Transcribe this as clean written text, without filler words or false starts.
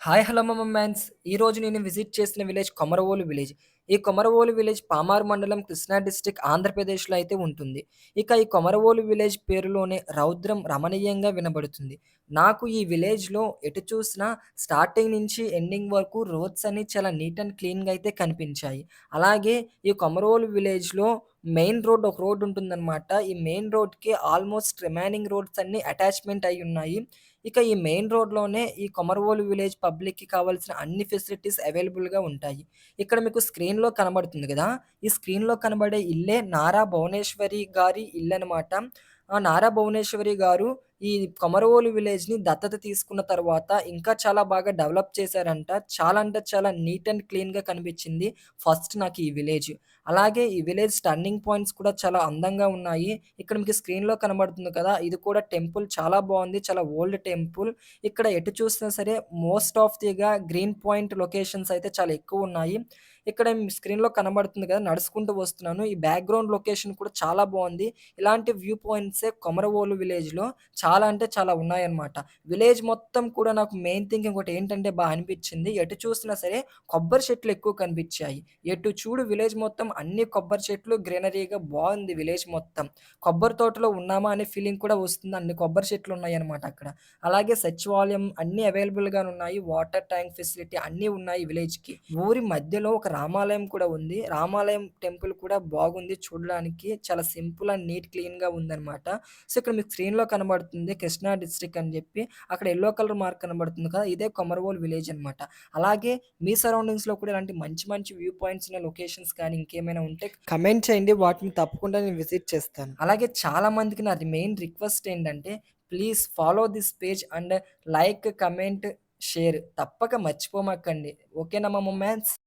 Hi hello మమమ్యాన్స్. ఈరోజు నేను visit చేసిన విలేజ్ కొమరవోలు విలేజ్. ఈ కొమరవోలు విలేజ్ పామారు మండలం, కృష్ణా డిస్ట్రిక్ట్, ఆంధ్రప్రదేశ్‌లో అయితే ఉంటుంది. ఇక ఈ కొమరవోలు విలేజ్ పేరులోనే రౌద్రం రమణీయంగా వినబడుతుంది. నాకు ఈ విలేజ్‌లో ఎటు చూసినా స్టార్టింగ్ నుంచి ఎండింగ్ వరకు రోడ్స్ అన్నీ చాలా నీట్ అండ్ క్లీన్‌గా అయితే కనిపించాయి. అలాగే ఈ కొమరవోలు విలేజ్‌లో మెయిన్ రోడ్ ఒక రోడ్ ఉంటుందనమాట. ఈ మెయిన్ రోడ్‌కి ఆల్మోస్ట్ రిమైనింగ్ రోడ్స్ అన్నీ అటాచ్‌మెంట్ అయ్యున్నాయి. ఇక ఈ మెయిన్ రోడ్‌లోనే ఈ కొమరవోలు విలేజ్ పబ్లిక్‌కి కావాల్సిన అన్ని ఫెసిలిటీస్ అవైలబుల్‌గా ఉంటాయి. ఇక్కడ మీకు స్క్రీన్‌లో కనబడుతుంది గదా! ఈ స్క్రీన్‌లో కనబడే ఇల్లే నారా భువనేశ్వరి గారి ఇల్లనమాట. నారా భువనేశ్వరి గారు ఈ కొమరవోలు విలేజ్‌ని దత్తత తీసుకున్న తర్వాత ఇంకా చాలా బాగా డెవలప్ చేశారంట. చాలా అంటే చాలా నీట్ అండ్ క్లీన్‌గా కనిపించింది ఫస్ట్ నాకు ఈ విలేజ్. అలాగే ఈ విలేజ్ టర్నింగ్ పాయింట్స్ కూడా చాలా అందంగా ఉన్నాయి. ఇక్కడ మీకు స్క్రీన్‌లో కనబడుతుంది కదా! ఇది కూడా టెంపుల్ చాలా బావుంది. చాలా ఓల్డ్ టెంపుల్. ఇక్కడ ఎటు చూసినా సరే మోస్ట్ ఆఫ్ దిగా గ్రీన్ పాయింట్ లొకేషన్స్ అయితే చాలా ఎక్కువున్నాయి. ఇక్కడ మీ స్క్రీన్‌లో కనబడుతుంది కదా! నడుచుకుంటూ వస్తున్నాను. ఈ బ్యాక్‌గ్రౌండ్ లొకేషన్ కూడా చాలా బావుంది. ఇలాంటి వ్యూ పాయింట్సే కొమరవోలు విలేజ్‌లో చాలా అంటే చాలా ఉన్నాయన్నమాట. విలేజ్ మొత్తం కూడా నాకు మెయిన్ థింగ్ ఇంకోటేంటంటే అనిపిచ్చింది. ఎటు చూసినా సరే కొబ్బరి చెట్లు ఎక్కువ కనిపిచ్చాయి. ఎటు చూడు విలేజ్ మొత్తం అన్ని కొబ్బరి చెట్లు గ్రీనరీగా బావుంది విలేజ్ మొత్తం. కొబ్బరి తోటలో ఉన్నామా అనే ఫీలింగ్ కూడా వస్తుంది. అన్ని కొబ్బరి చెట్లున్నాయన్నమాట అక్కడ. అలాగే సచివాలయం అన్నీ అవైలబుల్‌గానున్నాయి. వాటర్ ట్యాంక్ ఫెసిలిటీ అన్నీ ఉన్నాయి విలేజ్‌కి. ఊరి మధ్యలో ఒక రామాలయం కూడా ఉంది. రామాలయం టెంపుల్ కూడా బాగుంది చూడడానికి. చాలా సింపుల్ అండ్ నీట్ క్లీన్‌గా ఉందన్నమాట. సో, ఇక్కడ మీకు స్క్రీన్‌లో కనబడుతుంది కృష్ణా డిస్ట్రిక్ట్ అని జెప్పి. అక్కడ యెల్లో కలర్ మార్క్ కనబడుతుంది కదా! ఇదే కొమరవోలు విలేజ్ అన్నమాట. అలాగే మీ సరౌండింగ్స్‌లో కూడా ఇలాంటి మంచి మంచి వ్యూ పాయింట్స్ ఉన్న లొకేషన్స్ కానీ ఇంకేమైనా ఉంటే కమెంట్ చేయండి. వాటిని తప్పకుండా నేను విజిట్ చేస్తాను. అలాగే చాలా మందికి నాది మెయిన్ రిక్వెస్ట్ ఏంటంటే please follow this page and like, comment, share తప్పక మర్చిపోమాకండి. ఓకేనా మమ్మమ్మాన్స్?